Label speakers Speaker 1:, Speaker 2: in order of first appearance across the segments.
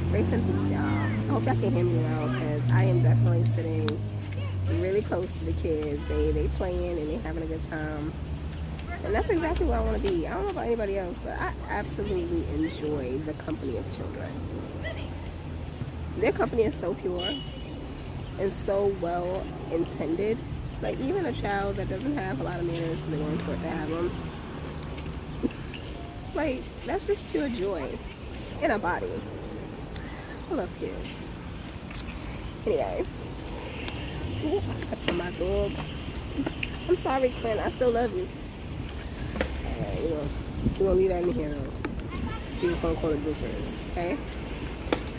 Speaker 1: Grace and peace, y'all. I hope y'all can hear me well because I am definitely sitting really close to the kids. They playing and they having a good time. And that's exactly where I want to be. I don't know about anybody else, but I absolutely enjoy the company of children. Their company is so pure and so well intended. Like, even a child that doesn't have a lot of manners, they're going to it to have them. Like, that's just pure joy in a body. I love kids. Anyway, ooh, I stepped on my dog. I'm sorry, Clint. I still love you. Alright, we're gonna leave that in here though. We're just gonna call it bloopers, okay?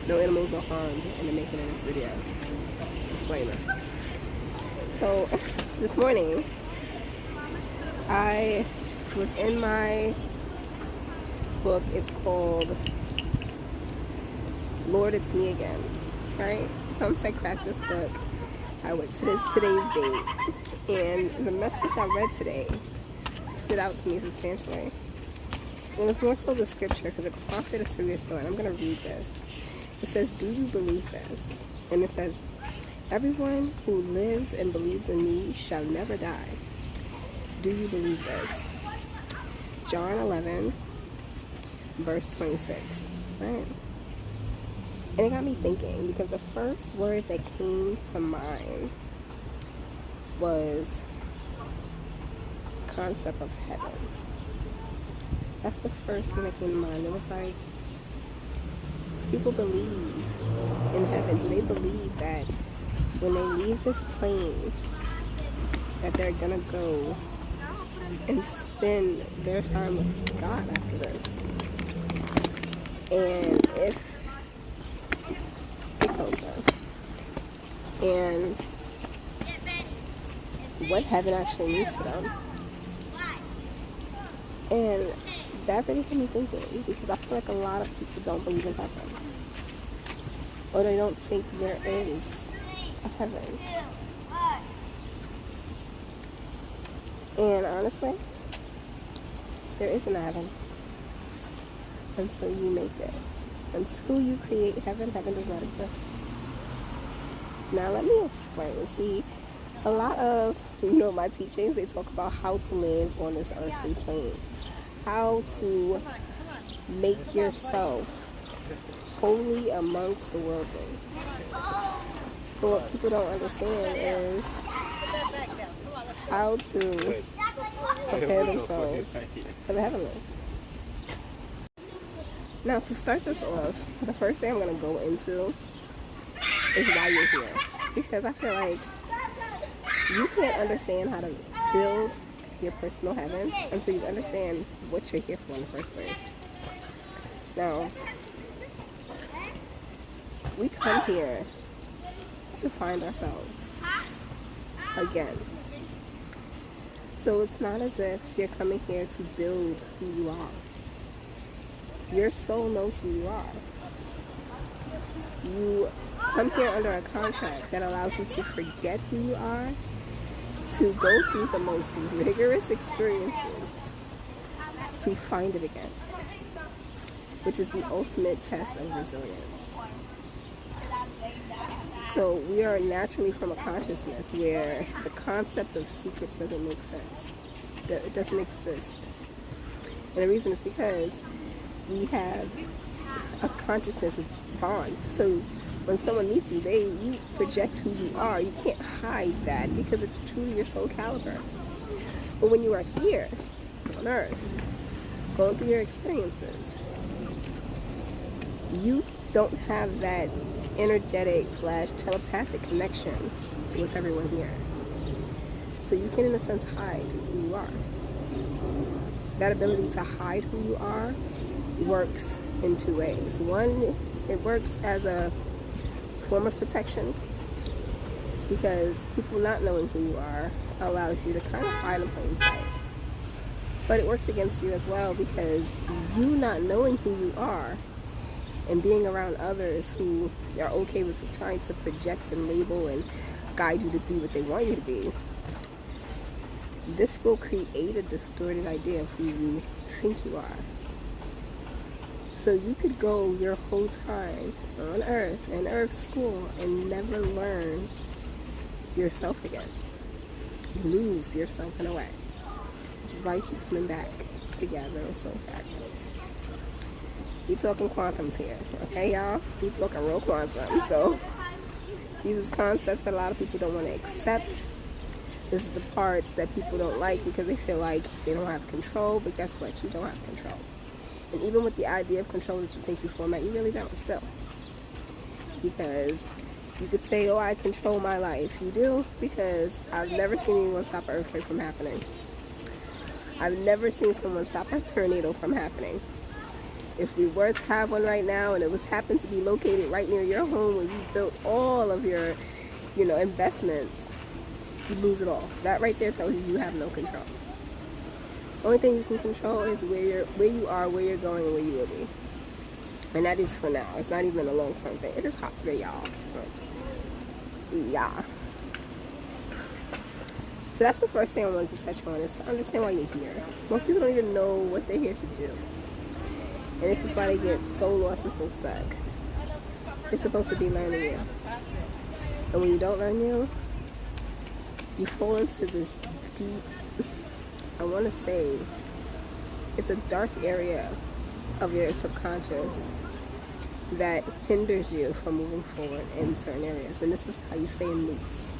Speaker 1: No animals were harmed in the making of this video. Disclaimer. So, this morning, I was in my book. It's called Lord, It's Me Again, right? So I'm saying crack this book. I went to today's date, and the message I read today stood out to me substantially. It was more so the scripture because it prompted a serious thought. I'm going to read this. It says, "Do you believe this?" And it says, "Everyone who lives and believes in me shall never die. Do you believe this?" John 11, verse 26, right? And it got me thinking because the first word that came to mind was concept of heaven. That's the first thing that came to mind. It was like, do people believe in heaven? Do they believe that when they leave this plane that they're gonna go and spend their time with God after this? And if closer, and what heaven actually means to them. And that really had me thinking, because I feel like a lot of people don't believe in heaven, or they don't think there is a heaven. And honestly, there isn't a heaven until you make it. Until you create heaven, heaven does not exist. Now let me explain. See, a lot of, my teachings, they talk about how to live on this earthly plane. How to make yourself holy amongst the worldly. But what people don't understand is how to prepare themselves for the heavenly. Now, to start this off, the first thing I'm going to go into is why you're here. Because I feel like you can't understand how to build your personal heaven until you understand what you're here for in the first place. Now, we come here to find ourselves again. So it's not as if you're coming here to build who you are. Your soul knows who you are. You come here under a contract that allows you to forget who you are, to go through the most rigorous experiences to find it again, which is the ultimate test of resilience. So we are naturally from a consciousness where the concept of secrets doesn't make sense. It doesn't exist. And the reason is because we have a consciousness bond. So when someone meets you, you project who you are. You can't hide that because it's true to your soul caliber. But when you are here on earth, going through your experiences, you don't have that energetic/telepathic connection with everyone here. So you can, in a sense, hide who you are. That ability to hide who you are works in two ways. One, it works as a form of protection because people not knowing who you are allows you to kind of hide in plain sight. But it works against you as well because you not knowing who you are and being around others who are okay with trying to project and label and guide you to be what they want you to be, this will create a distorted idea of who you think you are. So you could go your whole time on earth, in earth school, and never learn yourself again. Lose yourself in a way. Which is why you keep coming back together with soul fractals. We talking quantums here, okay, y'all? We talking real quantum. So these is concepts that a lot of people don't want to accept. This is the parts that people don't like because they feel like they don't have control. But guess what? You don't have control. And even with the idea of control that you think you format, you really don't still. Because you could say, oh, I control my life. You do? Because I've never seen anyone stop an earthquake from happening. I've never seen someone stop a tornado from happening. If we were to have one right now and it was happened to be located right near your home where you built all of your, investments, you lose it all. That right there tells you have no control. Only thing you can control is where you are, where you're going, and where you will be. And that is for now. It's not even a long-term thing. It is hot today, y'all. So, yeah. So that's the first thing I wanted to touch on, is to understand why you're here. Most people don't even know what they're here to do. And this is why they get so lost and so stuck. They're supposed to be learning you. And when you don't learn you fall into this deep, I want to say, it's a dark area of your subconscious that hinders you from moving forward in certain areas. And this is how you stay in loops.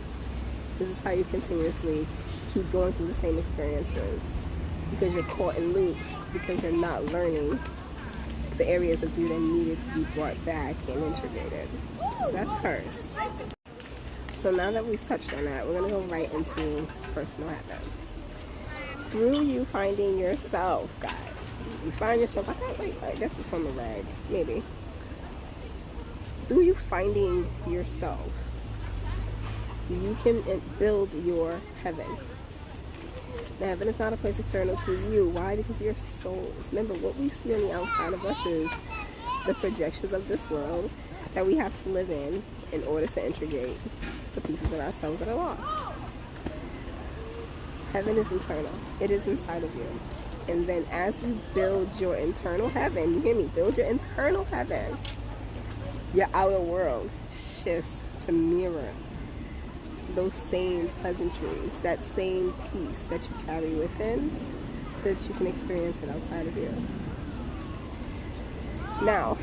Speaker 1: This is how you continuously keep going through the same experiences, because you're caught in loops, because you're not learning the areas of you that needed to be brought back and integrated. So that's first. So now that we've touched on that, we're going to go right into personal heaven. Through you finding yourself, guys. You find yourself, I guess it's on the rag, maybe. Through you finding yourself, you can build your heaven. Now, heaven is not a place external to you. Why? Because you're souls. Remember, what we see on the outside of us is the projections of this world that we have to live in order to integrate the pieces of ourselves that are lost. Heaven is internal. It is inside of you. And then as you build your internal heaven, you hear me? Build your internal heaven. Your outer world shifts to mirror those same pleasantries, that same peace that you carry within, so that you can experience it outside of you. Now,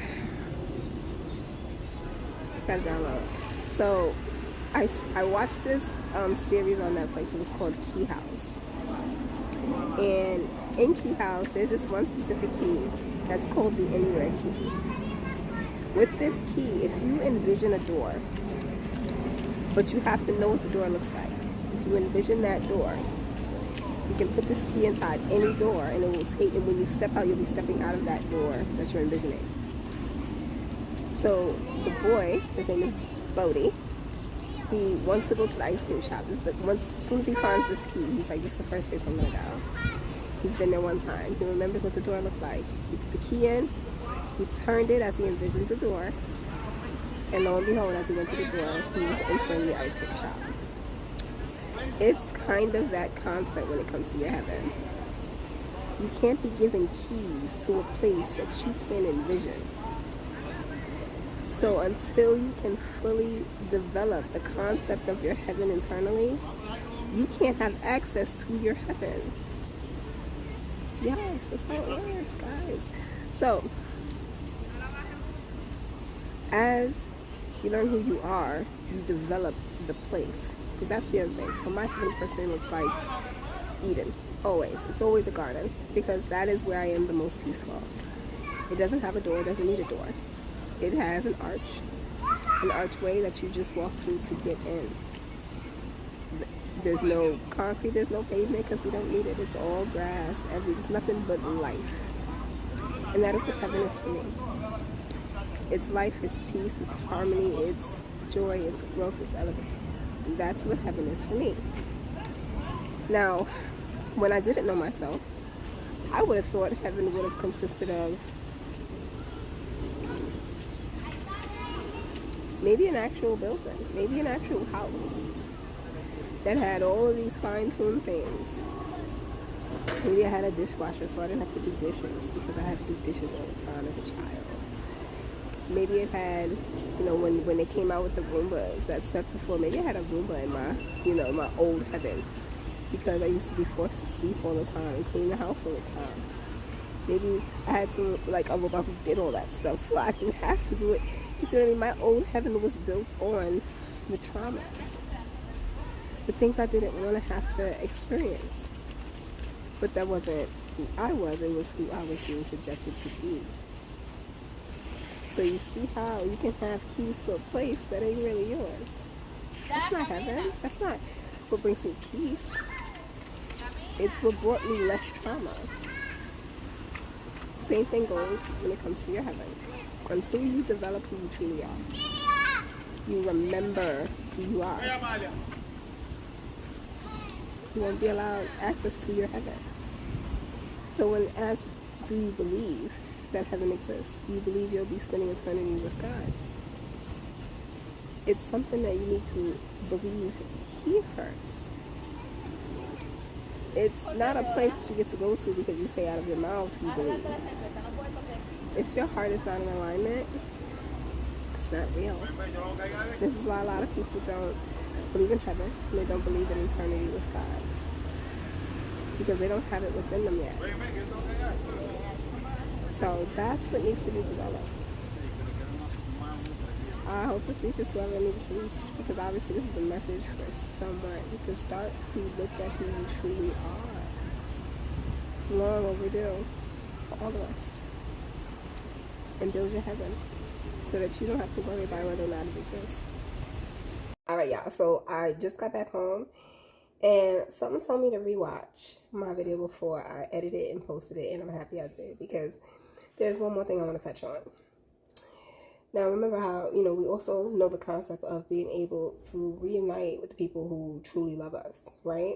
Speaker 1: it's got to download. So, I watched this series on Netflix. It was called Key House. And in Key House, there's just one specific key that's called the Anywhere key. With this key, if you envision a door, but you have to know what the door looks like. If you envision that door, you can put this key inside any door, and it will take, and when you step out, you'll be stepping out of that door that you're envisioning. So the boy, his name is Bodhi, he wants to go to the ice cream shop. As soon as he finds this key, he's like, this is the first place I'm gonna go. He's been there one time. He remembers what the door looked like. He put the key in, he turned it as he envisioned the door, and lo and behold, as he went through the door, he was entering the ice cream shop. It's kind of that concept when it comes to your heaven. You can't be given keys to a place that you can't envision. So until you can fully develop the concept of your heaven internally, you can't have access to your heaven. Yes, that's how it works, guys. So, as you learn who you are, you develop the place. Because that's the other thing. So my heaven person looks like Eden. Always. It's always a garden. Because that is where I am the most peaceful. It doesn't have a door. It doesn't need a door. It has an arch. An archway that you just walk through to get in. There's no concrete. There's no pavement because we don't need it. It's all grass. It's nothing but life. And that is what heaven is for me. It's life, it's peace, it's harmony, it's joy, it's growth, it's elevation. That's what heaven is for me. Now, when I didn't know myself, I would have thought heaven would have consisted of maybe an actual building, maybe an actual house that had all of these fine-tuned things. Maybe I had a dishwasher so I didn't have to do dishes because I had to do dishes all the time as a child. Maybe it had, when they came out with the Roombas that swept the floor, maybe I had a Roomba in my old heaven because I used to be forced to sweep all the time and clean the house all the time. Maybe I had a robot who did all that stuff so I didn't have to do it. You see what I mean? My old heaven was built on the traumas, the things I didn't want to have to experience. But that wasn't who I was, it was who I was being projected to be. So you see how you can have keys to a place that ain't really yours. That's not heaven. That's not what brings me peace. It's what brought me less trauma. Same thing goes when it comes to your heaven. Until you develop who you truly are, you remember who you are, you won't be allowed access to your heaven. So when asked, do you believe that heaven exists? Do you believe you'll be spending eternity with God? It's something that you need to believe here first. It's not a place that you get to go to because you say out of your mouth you believe. If your heart is not in alignment, it's not real. This is why a lot of people don't believe in heaven and they don't believe in eternity with God. Because they don't have it within them yet. So that's what needs to be developed. I hope this reaches whoever needs to reach, because obviously this is a message for someone to start to look at who you truly are. It's long overdue for all of us. And build your heaven so that you don't have to worry about whether or not it exists. Alright, y'all, so I just got back home and someone told me to rewatch my video before I edited it and posted it, and I'm happy I did because there's one more thing I want to touch on. Now, remember how, we also know the concept of being able to reunite with the people who truly love us, right?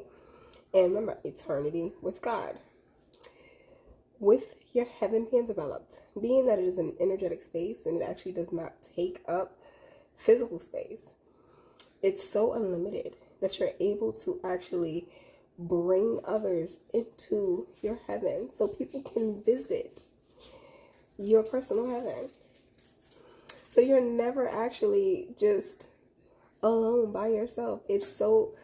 Speaker 1: And remember, eternity with God. With your heaven being developed, being that it is an energetic space and it actually does not take up physical space, it's so unlimited that you're able to actually bring others into your heaven so people can visit your personal heaven. So you're never actually just alone by yourself. It's so,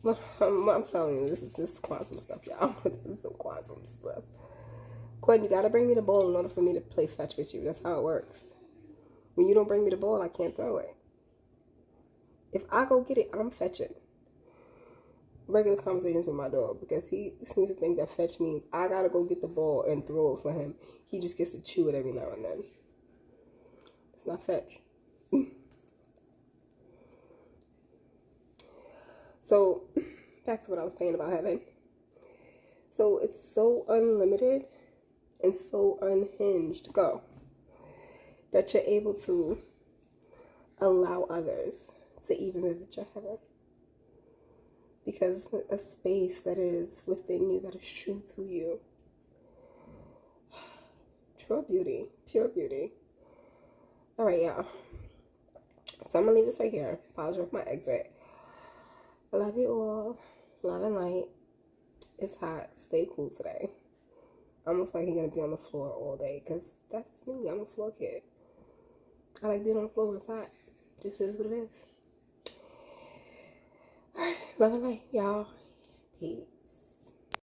Speaker 1: I'm telling you, this is quantum stuff, y'all. This is some quantum stuff. Quinn, you gotta bring me the ball in order for me to play fetch with you. That's how it works. When you don't bring me the ball, I can't throw it. If I go get it, I'm fetching. Regular conversations with my dog, because he seems to think that fetch means I gotta go get the ball and throw it for him. He just gets to chew it every now and then. It's not fetch. So, back to what I was saying about heaven. So, it's so unlimited and so unhinged, that you're able to allow others to even visit your heaven. Because it's a space that is within you, that is true to you. True beauty, pure beauty. Alright, y'all. So I'm going to leave this right here. Apologize for my exit. I love you all. Love and light. It's hot. Stay cool today. Almost like you're going to be on the floor all day. Because that's me. I'm a floor kid. I like being on the floor when it's hot. Just is what it is. Alright. Love and light, y'all. Peace.